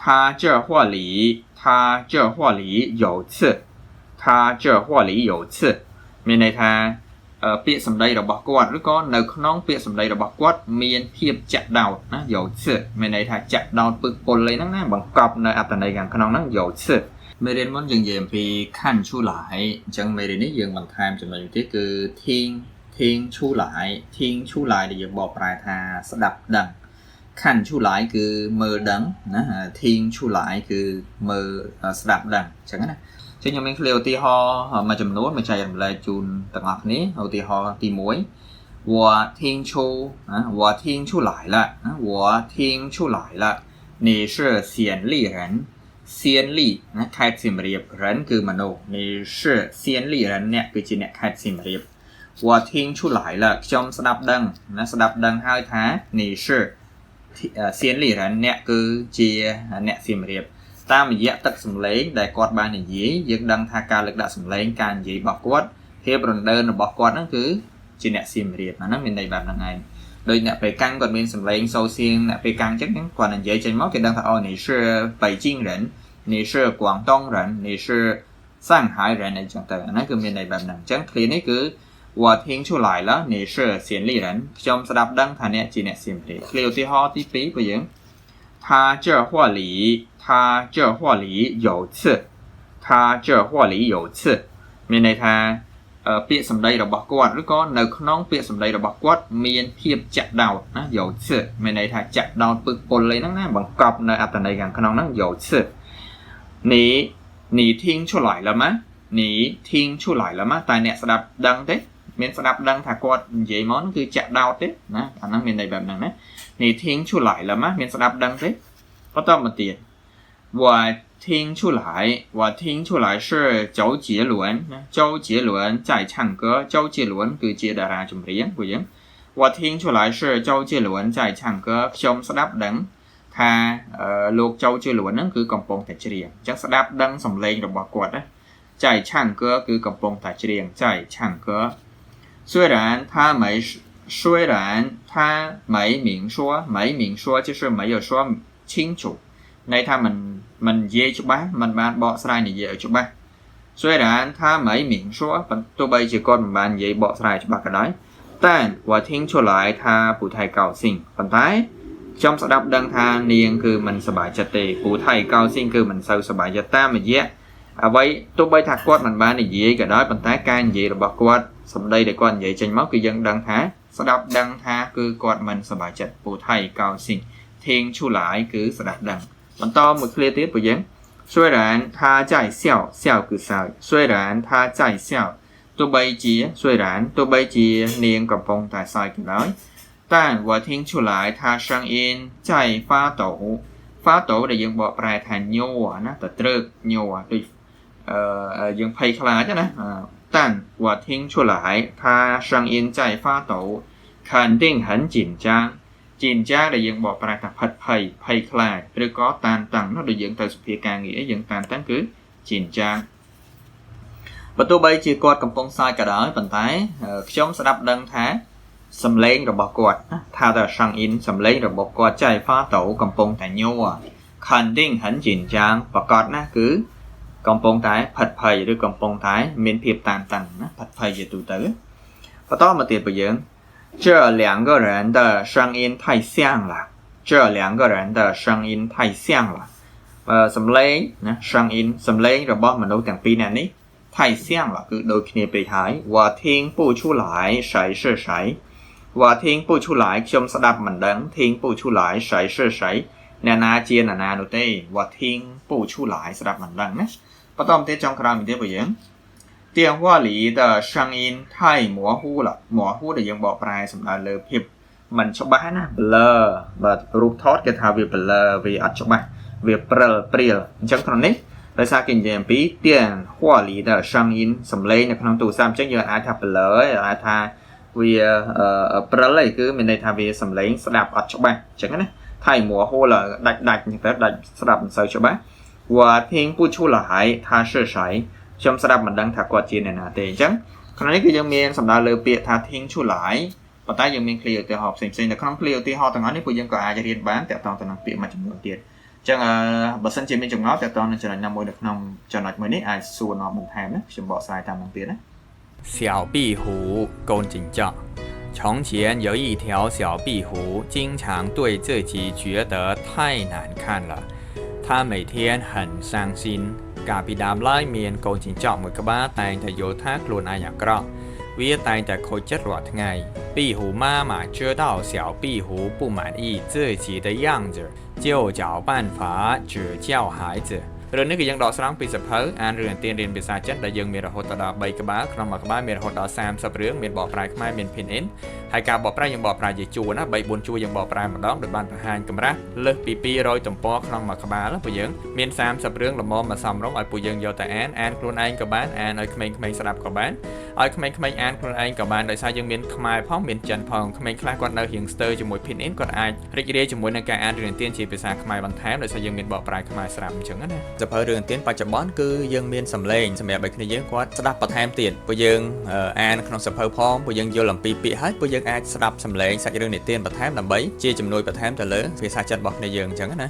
他这货里有刺他这货里有刺មានន័យថាពាក្យសម្ដីរបស់គាត់ឬក៏នៅក្នុងពាក្យសម្ដីរបស់គាត់មានភាពចាក់ដោតណាយោឈើមានន័យថាចាក់ដោតពឹកពលអីហ្នឹងណាបង្កប់នៅអត្ថន័យខាងក្នុងហ្នឹងយោឈើមេរៀនមុនយើងនិយាយអំពីខណ្ឌឈូឡៃអញ្ចឹងមេរៀននេះយើងបន្ថែមចំណុចទៀតគឺធីងឈូឡៃដែលយើងបកប្រែថាស្ដាប់ដឹងខណ្ឌឈូឡៃគឺមើលដឹងណាធីងឈូឡៃគឺមើលស្ដាប់ដឹងអញ្ចឹងណាចឹងខ្ញុំមានឃ្លាឧទាហរណ៍មួយចំនួនមកចែករំលែកជូនទាំងអស់គ្នាឧទាហរណ៍ទី1我听出来了你是暹粒人暹粒ណាខេត្តសៀមរាប人គឺមនុស្ស你是暹粒人អ្នកគឺជាអ្នកខេត្តសៀមរាប我听出来了ខ្ញុំស្ដាប់ដឹងណាស្ដាប់ដឹងហើយថា你是暹粒人អ្នកគឺជាអ្នកសៀមរាបតាមរយៈទឹកសម្លេងដែលគាត់បាននិយាយយើងដឹងថាការលើកដាក់សម្លេងការនិយាយរបស់គាត់ភាពរំដើនរបស់គាត់ហ្នឹងគឺជាអ្នកសៀមរាបហ្នឹងមានន័យបែបហ្នឹងឯងដោយអ្នកបេកាំងគាត់មានសម្លេងសូសៀងអ្នកបេកាំងអញ្ចឹងគាត់និយាយចេញមកគេដឹងថាអូ你是北京人你是广东人你是上海人អញ្ចឹងទៅអាហ្នឹងគឺមានន័យបែបហ្នឹងអញ្ចឹងឃ្លានេះគឺ我听出来了你是暹粒人ខ្ញុំស្ដាប់ដឹងថាអ្នកជាអ្នកសៀមរាបឃ្លាឧទាហរណ៍ទី2របស់យើង他这货里有刺មានន័យថាពាក្យសម្ដីរបស់គាត់ឬក៏នៅក្នុងពាក្យសម្ដីរបស់គាត់មានភាពចាក់ដោតណាយោឈើមានន័យថាចាក់ដោតពឹកពលអីហ្នឹងណាបង្កប់នៅអត្ថន័យខាងក្នុងហ្នឹងយោឈើ你听出来了吗តែអ្នកស្ដាប់ដឹងទេមានស្ដាប់ដឹងថាគាត់និយាយមកគឺចាក់ដោតទេណាអាហ្នឹងមានន័យបែបហ្នឹងណា你听出来了吗មានស្ដាប់ដឹងទេបន្តមកទៀត我听出来是周杰伦在唱歌周杰伦គឺជាតារាចម្រៀងពួកយើង我听出来是周杰伦在唱歌ខ្ញុំស្ដាប់ដឹងថាលោក周杰伦ហ្នឹងគឺកំពុងតែច្រៀងអញ្ចឹងស្ដាប់ដឹងសំឡេងរបស់គាត់ណា在唱歌គឺកំពុងតែច្រៀង在唱歌虽然他没明说就是没有说清楚ន័យថាមិននិយាយច្បាស់មិនបានបកស្រាយនិយាយឲ្យច្បាស់虽然他没明说ទោះបីជាគាត់មិនបាននិយាយបកស្រាយច្បាស់ក៏ដោយតែ我听出来他不太高兴ប៉ុន្តែខ្ញុំស្ដាប់ដឹងថានាងគឺមិនសប្បាយចិត្តទេ不太高兴គឺមិនសូវសប្បាយចិត្តតាមរយៈអ្វីទោះបីថាគាត់មិនបាននិយាយក៏ដោយប៉ុន្តែការនិយាយរបស់គាត់សម្ដីដែលគាត់និយាយចេញមកគឺយើងដឹងថាស្ដាប់ដឹងថាគឺគាត់មិនសប្បាយចិត្ត不太高兴听出来គឺស្ដាប់ដឹងបន្តមួយឃ្លាទៀតពួកយើង虽然他在笑គឺសើច虽然他在笑ទោះបីជានាងកំពុងតែសើចក៏ដោយ但我听出来他声音在发抖ដែលយើងបកប្រែថាញ័រណាទៅត្រើកញ័រដូចយើងភ័យខ្លាចណា但我听出来他声音在发抖肯定很紧张ដែលយើងបកប្រែថាផិតភ័យខ្លាចឬក៏តានតឹងនោះដូចយើងទៅសភាការងារយើងតានតឹងគឺជីនចាងបើទោះបីជាគាត់កំពុងសើចក៏ដោយប៉ុន្តែខ្ញុំស្ដាប់ដឹងថាសំឡេងរបស់គាត់ថាតែសង្អ៊ីនសំឡេងរបស់គាត់ចៃហ្វាតូកំពុងតែញ័រ肯定很紧张ប្រកាសណាគឺកំពុងតែផិតភ័យឬកំពុងតែមានភាពតានតឹងណាផិតភ័យជាទូទៅបន្តមកទៀតបើយើង这两个人的声音太像了សំឡេងណាសំឡេងរបស់មនុស្សទាំងពីរនាក់នេះ太像了គឺដូចគ្នាពេកហើយ我听不出来谁是谁我听不出来ខ្ញុំស្ដាប់មិនដឹង听不出来谁是谁អ្នកណាជាអ្នកណានោះទេ我听不出来ស្ដាប់មិនដឹងណាបន្តមកទៀតចុងក្រោយមកទៀតបើយើង电话里的声音太模糊了模糊ដែលយើងបកប្រែសំដៅលើភាពមិនច្បាស់ណា blur បាទរូបថតគេថាវា blur វាអត់ច្បាស់វាព្រិលអញ្ចឹងក្នុងនេះដោយសារគេនិយាយអំពី电话里的声音សំឡេងនៅក្នុងទូរស័ព្ទអញ្ចឹងយើងអាចថា blur អាចថាវាព្រិលឯគឺមានន័យថាវាសំឡេងស្ដាប់អត់ច្បាស់អញ្ចឹងណា太模糊了ដាច់អញ្ចឹងទៅដាច់ស្ដាប់មិនសូវច្បាស់我听不出来他是谁ខ្ញុំស្ដាប់មិនដឹងថាគាត់ជាអ្នកណាទេអញ្ចឹងក្នុងនេះគឺយើងមានសំដៅលើពាក្យថា 听出来ប៉ុន្តែយើងមានឃ្លាឧទាហរណ៍ផ្សេងៗនៅក្នុងឃ្លាឧទាហរណ៍ទាំងអស់នេះពួកយើងក៏អាចរៀនបានតាក់ទងទៅនឹងពាក្យមួយចំនួនទៀតអ ចឹងបើសិនជាមានចម្ងល់តើតើនឹងចំណុចណាមួយនៅក្នុងចំណុចមួយនេះអាចសួរនាំបន្ថែមណាខ្ញុំបកស្រាយតាមនឹងទៀតណា 小壁虎公警叫。从前有一条小壁虎，经常对自己觉得太难看了，它每天很伤心。កាលពីដើមឡើយមានកូនចិញ្ចក់មួយក្បាលតែងតែយល់ថាខ្លួនឯងអាក្រក់វាតែងតែខូចចិត្តរាល់ថ្ងៃ壁虎妈妈知道小壁虎不满意自己的样子就找办法指教孩子រឿងនេះគឺយើងដកស្រង់ពីសភៅអានរឿងទានរៀនភាសាចិនដែលយើងមានរហូតដល់3ក្បាលក្នុងមួយក្បាលមានរហូតដល់30រឿងមានបកប្រែខ្មែរមាន pin in ហើយការបកប្រែយើងបកប្រែជាជួរណា3 4ជួរយើងបកប្រែម្ដងដោយបានបង្ហាញកម្រាស់លើសពី200ទំព័រក្នុងមួយក្បាលពួកយើងមាន30រឿងល្មមមកសំរុំឲ្យពួកយើងយកទៅអានខ្លួនឯងក៏បានអានឲ្យក្មេងៗស្ដាប់ក៏បានឲ្យក្មេងៗអានខ្លួនឯងក៏បានដោយសារយើងមានខ្មែរផងមានចិនផងក្មេងខ្លះគាត់នៅរៀងស្ទើរជាមួយ pin in គាត់អាចរីករាយជាមួយនឹងការអានរឿងទានជាភាសាខ្មែរបន្ថែមដោយសារយើងមានបកប្រែខ្មែរស្រាប់អញ្ចឹងណាសភៅរឿងទានបច្ចុប្បន្នគឺយើងមានសម្លេងសម្រាប់ឲ្យគ្នាយើងគាត់ស្ដាប់បន្ថែមទៀតពួកយើងអានក្នុងសភៅផងពួកយើងយល់អំពីពាក្យហើយពួកយើងអាចស្ដាប់សម្លេងសាច់រឿងនិទានបន្ថែមដើម្បីជាជំនួយបន្ថែមទៅលើភាសាចិនរបស់គ្នាយើងអញ្ចឹងណា